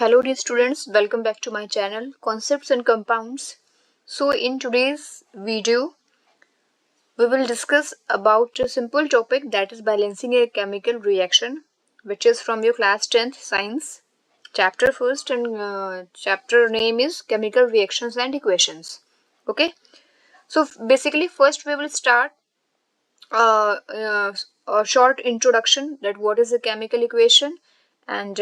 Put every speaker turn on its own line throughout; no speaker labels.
Hello dear students, welcome back to my channel Concepts and Compounds. So in today's video we will discuss about a simple topic, that is balancing a chemical reaction, which is from your class 10th science chapter first, and chapter name is chemical reactions and equations. Okay, so basically first we will start a short introduction, that what is a chemical equation and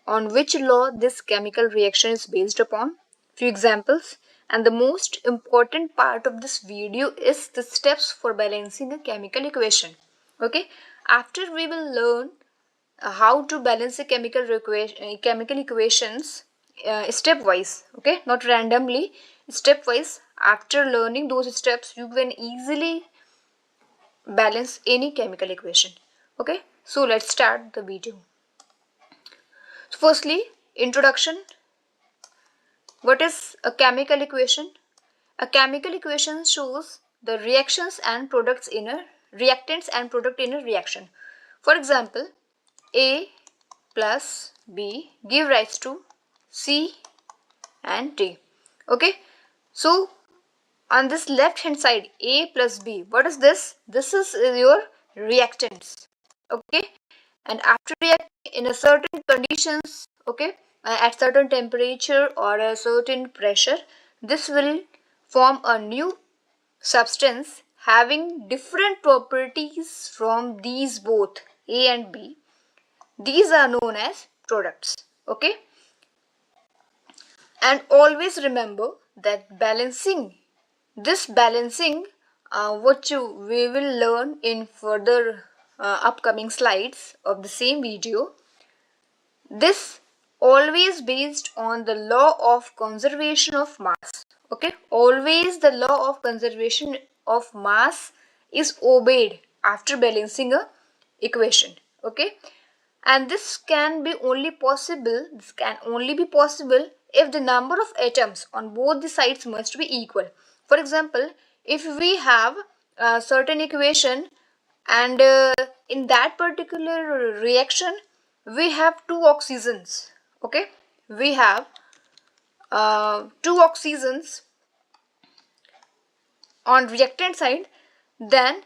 on which law this chemical reaction is based upon, few examples, and the most important part of this video is the steps for balancing a chemical equation. Okay, after we will learn how to balance a chemical equations stepwise, okay, not randomly, stepwise. After learning those steps you can easily balance any chemical equation. Okay, so let's start the video. So firstly, introduction. What is a chemical equation? A chemical equation shows the reactions and products in a reactants and product in a reaction. For example, A plus B give rise to C and D. Okay, so on this left hand side, A plus B, what is this? This is your reactants. Okay, and after reacting in a certain conditions, okay, at certain temperature or a certain pressure, this will form a new substance having different properties from these both A and B. These are known as products. Okay, and always remember that balancing we will learn in further upcoming slides of the same video. This always based on the law of conservation of mass. Okay, always the law of conservation of mass is obeyed after balancing a equation. Okay, and this can only be possible if the number of atoms on both the sides must be equal. For example, if we have a certain equation and in that particular reaction we have two oxygens, okay, we have two oxygens on reactant side, then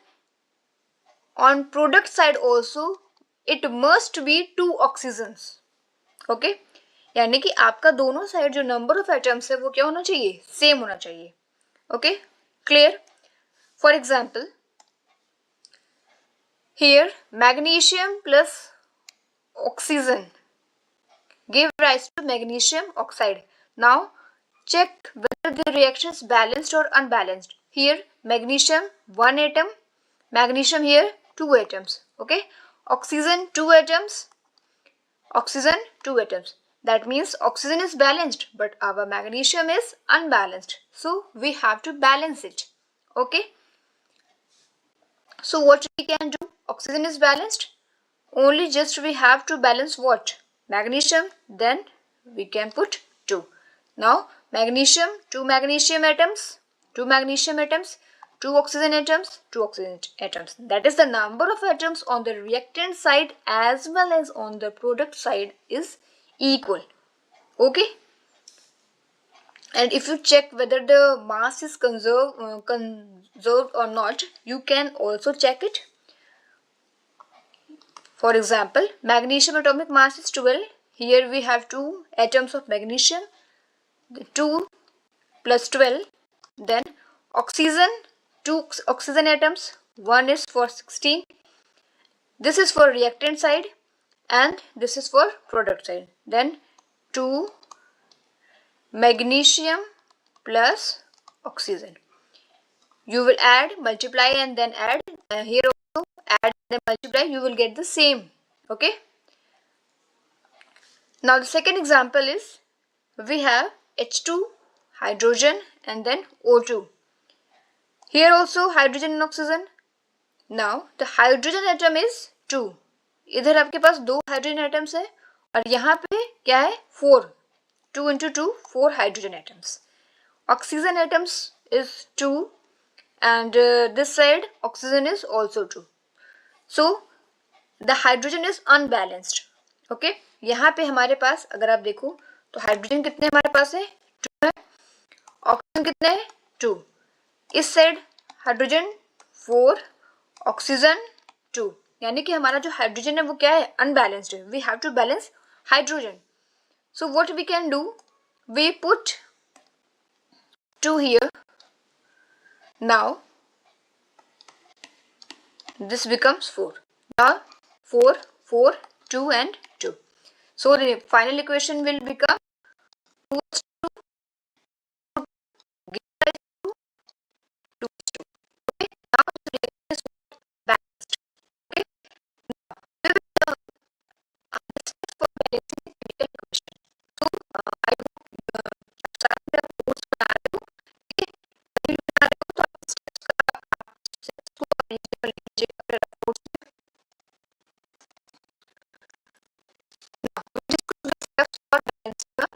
on product side also it must be two oxygens. Okay, यानी कि आपका दोनों side जो number of atoms है वो क्या होना चाहिए, सेम होना चाहिए. Okay, clear. For example, here magnesium plus oxygen give rise to magnesium oxide. Now check whether the reaction is balanced or unbalanced. Here magnesium 1 atom, magnesium here 2 atoms. Okay, oxygen 2 atoms, oxygen 2 atoms. That means oxygen is balanced but our magnesium is unbalanced, so we have to balance it. Okay, so what we can do, oxygen is balanced, only just we have to balance what, magnesium, then we can put 2. Now magnesium, 2 magnesium atoms, 2 magnesium atoms, 2 oxygen atoms, 2 oxygen atoms. That is the number of atoms on the reactant side as well as on the product side is equal. Okay, and if you check whether the mass is conserved or not, you can also check it. For example, magnesium atomic mass is 12. Here we have 2 atoms of magnesium, 2 plus 12. Then oxygen, 2 oxygen atoms, 1 is for 16. This is for reactant side and this is for product side. Then 2 magnesium plus oxygen. You will add, multiply and then add. Here also add and then multiply, you will get the same. Okay. Now the second example is, we have H2, hydrogen and then O2. Here also hydrogen and oxygen. Now the hydrogen atom is 2. इधर आपके पास 2 hydrogen atoms है और यहाँ पे क्या है 4. 2 into 2, 4 hydrogen atoms. Oxygen atoms is 2 and this side oxygen is also 2. So the hydrogen is unbalanced. Okay, यहाँ पे हमारे पास अगर आप देखो तो हाइड्रोजन कितने हमारे पास है, 2 है, ऑक्सीजन कितने है, 2, इस साइड हाइड्रोजन 4, ऑक्सीजन 2, यानी कि हमारा जो हाइड्रोजन है वो क्या है, अनबैलेंस्ड है, we have to balance hydrogen. So what we can do, we put 2 here. Now this becomes 4. Now 4, 4, 2 and 2. So the final equation will become 2 is 2, given by 2, 2 is 2. Okay. Now this reaction is balanced. Okay. Now we will this is for balancing the chemical equation. So I hope सारे मेरा notes बना रहे हो. Okay. नहीं बना रहे हो तो आप steps को arrange कर लीजिएगा अपने reports में. Now we discuss the steps for balancing the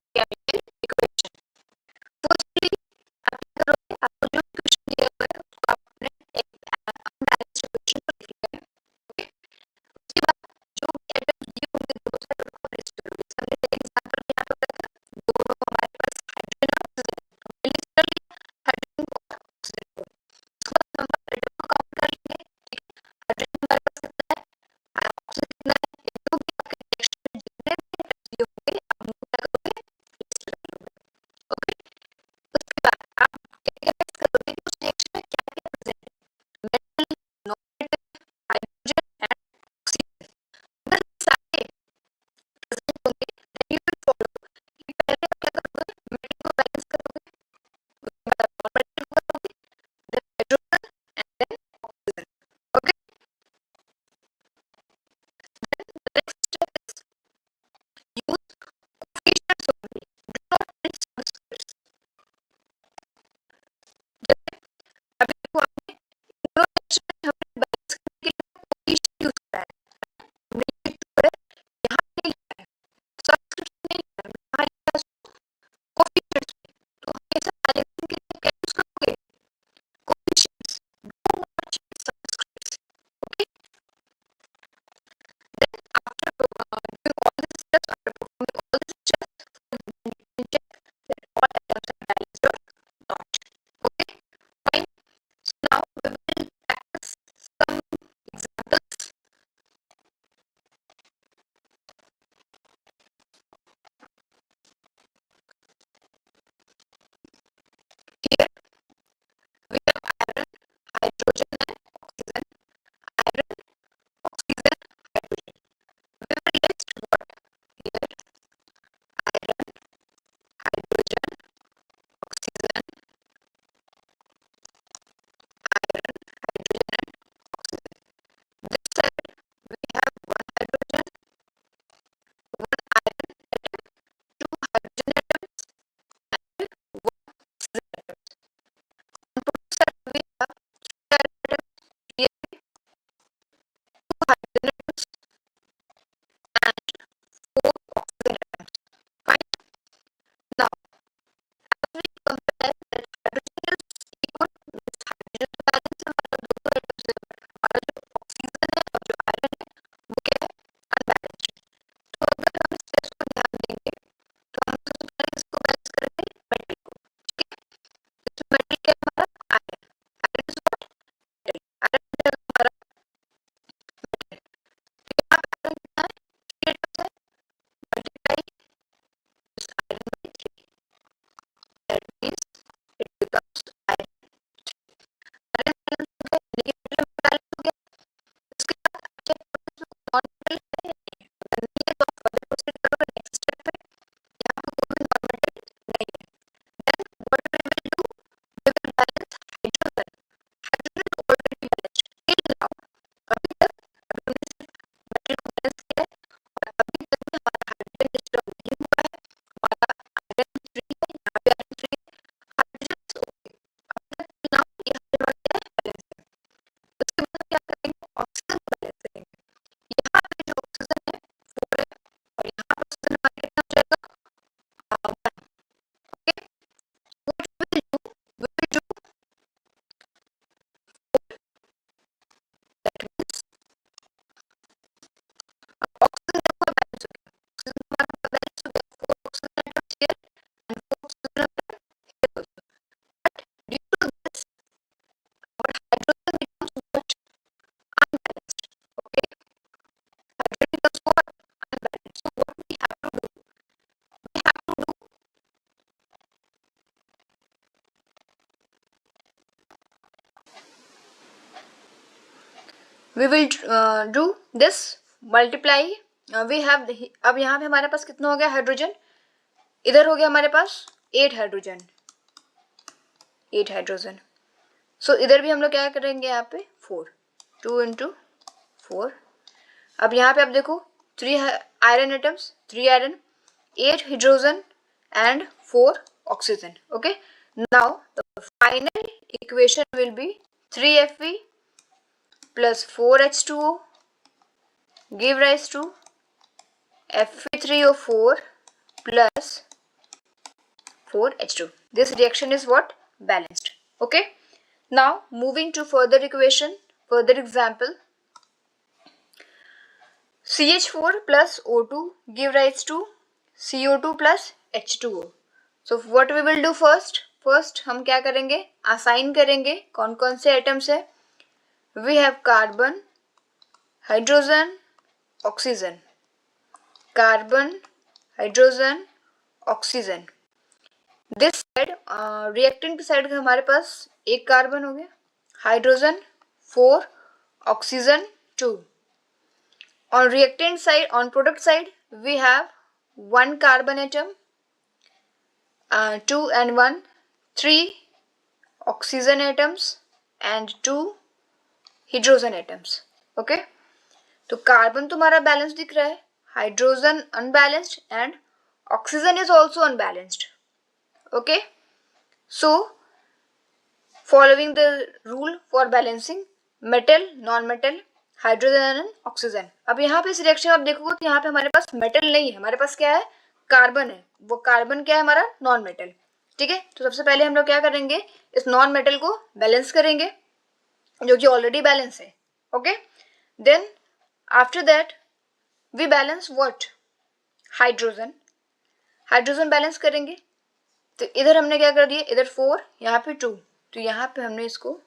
becomes what? Unbalanced. So what we have to do? We will do this multiply. We have अब यहाँ पे हमारे पास कितना हो गया हाइड्रोजन, इधर हो गया हमारे पास 8 हाइड्रोजन, 8 हाइड्रोजन. सो इधर भी हम लोग क्या करेंगे, यहाँ पे 4, 2 into 4. अब यहाँ पे आप देखो 3 iron atoms, 3 iron, 8 hydrogen and 4 oxygen. Okay, now the final equation will be 3Fe plus 4H2O give rise to Fe3O4 plus 4H2. This reaction is what? Balanced. Okay, now moving to further equation, further example. CH4 plus O2 give rise to CO2 plus H2O. So what we will do first? First हम क्या करेंगे, assign करेंगे कौन कौन से atoms है. We have carbon, hydrogen, oxygen. Carbon, hydrogen, oxygen. This side reactant की side हमारे पास एक कार्बन हो गया, hydrogen 4, oxygen 2. On reactant side, on product side, we have 1 carbon atom, 2 and 1, 3 oxygen atoms and 2 hydrogen atoms. Okay, तो carbon तुम्हारा balance दिख रहा है, hydrogen unbalanced and oxygen is also unbalanced. Okay, so following the rule for balancing metal, non metal, hydrogen and oxygen. अब यहाँ पे इस reaction में आप देखोगे तो यहाँ पे हमारे पास मेटल नहीं है, हमारे पास क्या है, कार्बन है. वो कार्बन क्या है, हमारा नॉन मेटल. ठीक है, तो सबसे पहले हम लोग क्या करेंगे, इस नॉन मेटल को बैलेंस करेंगे जो कि ऑलरेडी बैलेंस है. Okay, then after that we balance what, hydrogen. Hydrogen balance करेंगे तो इधर हमने क्या कर दिया, इधर 4, यहाँ पे 2, तो यहाँ पे हमने इसको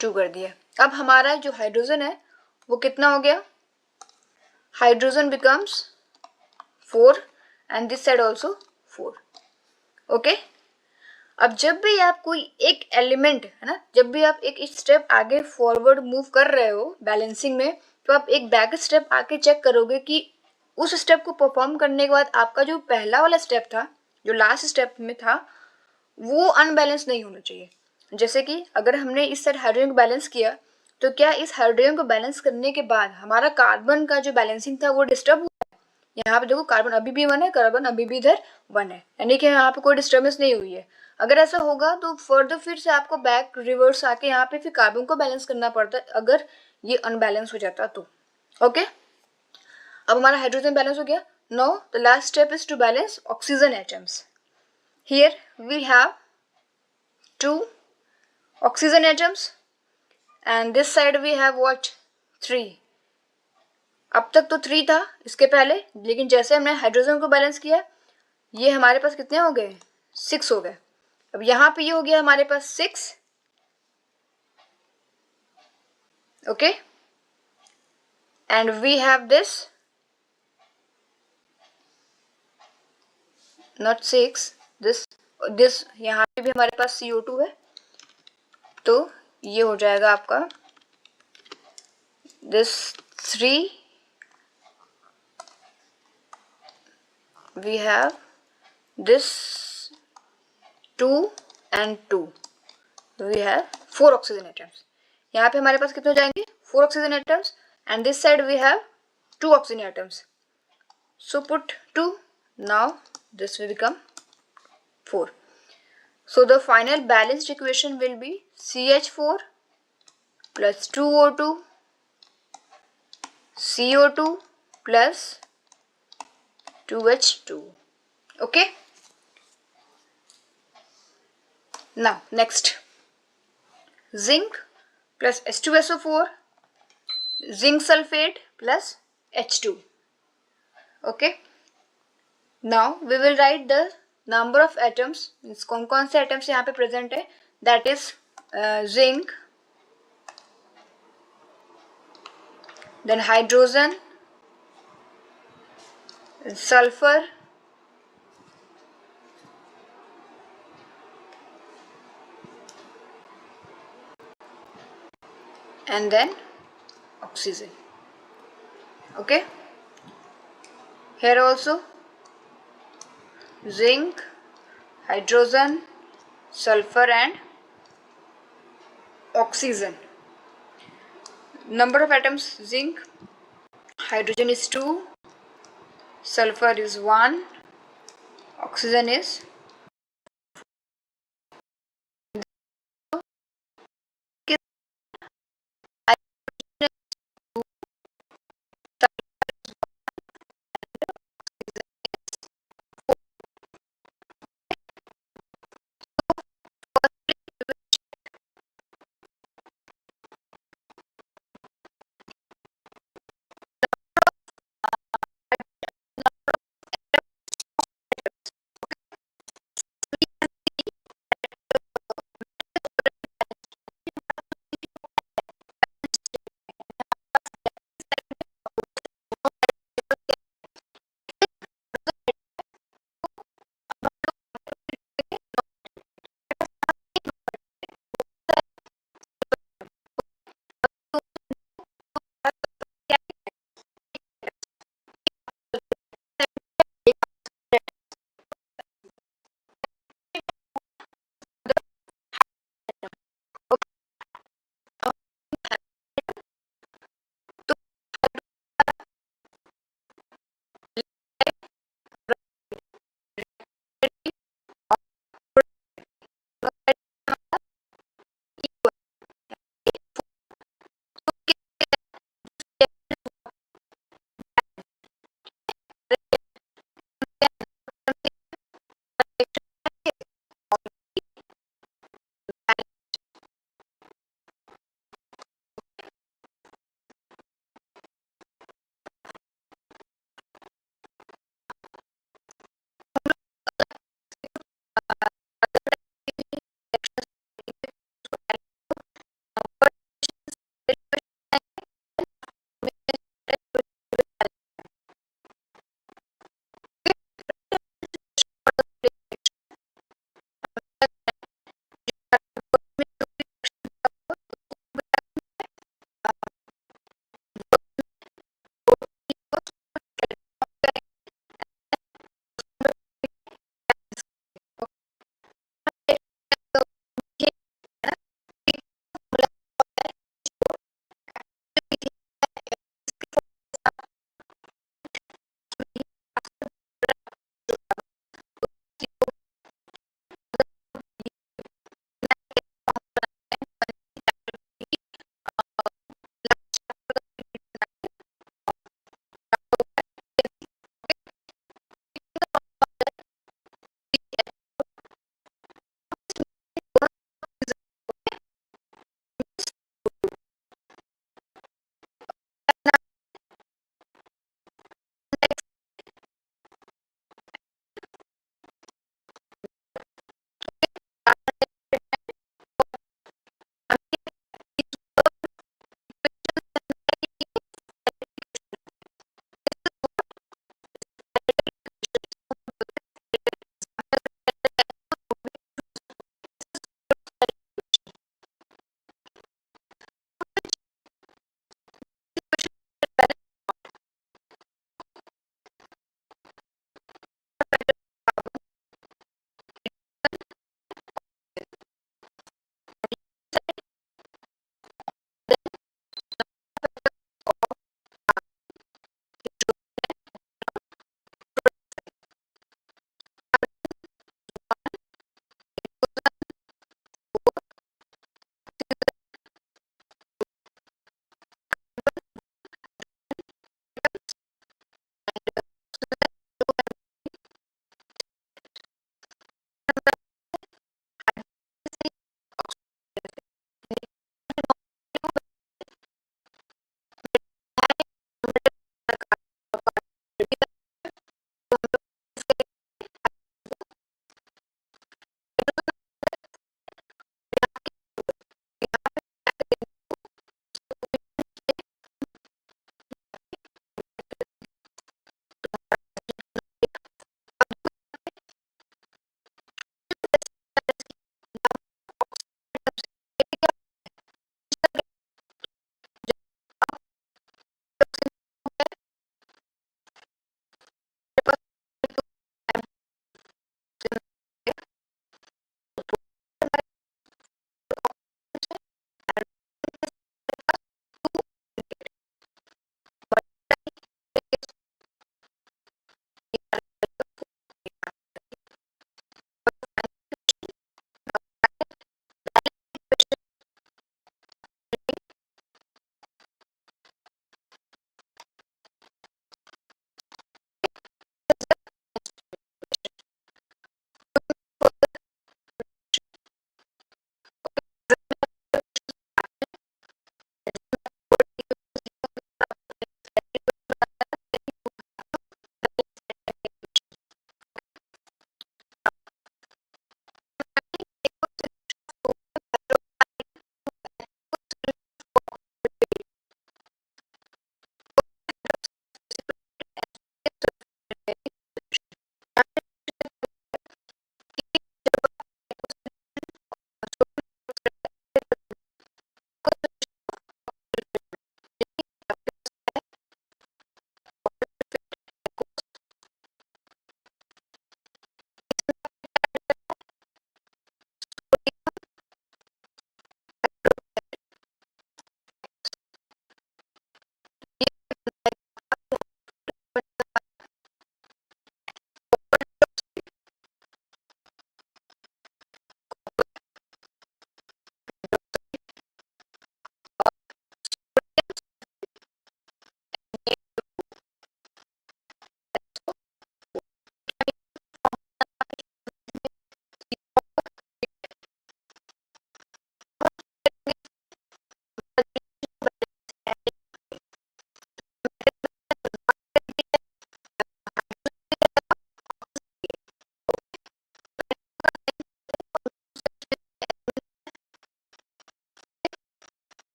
2 कर दिया. अब हमारा जो हाइड्रोजन है वो कितना हो गया, hydrogen becomes 4 and this side also 4. Okay, अब जब भी आप कोई एक एलिमेंट है ना, जब भी आप एक स्टेप आगे फॉरवर्ड मूव कर रहे हो बैलेंसिंग में, तो आप एक बैक स्टेप आके चेक करोगे कि उस स्टेप को परफॉर्म करने के बाद आपका जो पहला वाला स्टेप था, जो लास्ट स्टेप में था, वो अनबैलेंस नहीं होना चाहिए. जैसे कि अगर हमने इस साइड हाइड्रोजन को बैलेंस किया तो क्या इस हाइड्रोजन को बैलेंस करने के बाद हमारा कार्बन का जो बैलेंसिंग था वो डिस्टर्ब हुआ है. यहाँ पे देखो कार्बन अभी भी 1 है, कार्बन अभी भी इधर 1 है, यानी कि यहाँ पे कोई डिस्टर्बेंस नहीं हुई है. अगर ऐसा होगा तो फर्दर फिर से आपको बैक रिवर्स आके यहाँ पे फिर कार्बन को बैलेंस करना पड़ता है अगर ये अनबैलेंस हो जाता तो. ओके, अब हमारा हाइड्रोजन बैलेंस हो गया. Now the last step is to balance oxygen atoms. Here we have 2 oxygen atoms and this side we have what, 3. अब तक तो 3 था इसके पहले, लेकिन जैसे हमने हाइड्रोजन को बैलेंस किया ये हमारे पास कितने हो गए, 6 हो गए. अब यहाँ पे ये हो गया हमारे पास 6. Okay, and we have this not 6, this यहाँ पे भी हमारे पास CO2 है, तो ये हो जाएगा आपका this 3, we have this 2 and 2, we have 4 oxygen atoms. यहाँ पे हमारे पास कितने हो जाएंगे, 4 oxygen atoms and this side we have 2 oxygen atoms. So put 2, now this will become 4. So the final balanced equation will be CH4 plus 2O2 CO2 plus 2H2. Okay. Now next, zinc plus H2SO4, zinc sulfate plus H2. Okay. Now we will write the number of atoms, means कौन कौन से atoms यहाँ पे present है. That is zinc, then hydrogen, sulfur, and then oxygen. Okay, here also zinc, hydrogen, sulfur and oxygen. Number of atoms: zinc, hydrogen is 2, sulfur is 1, oxygen is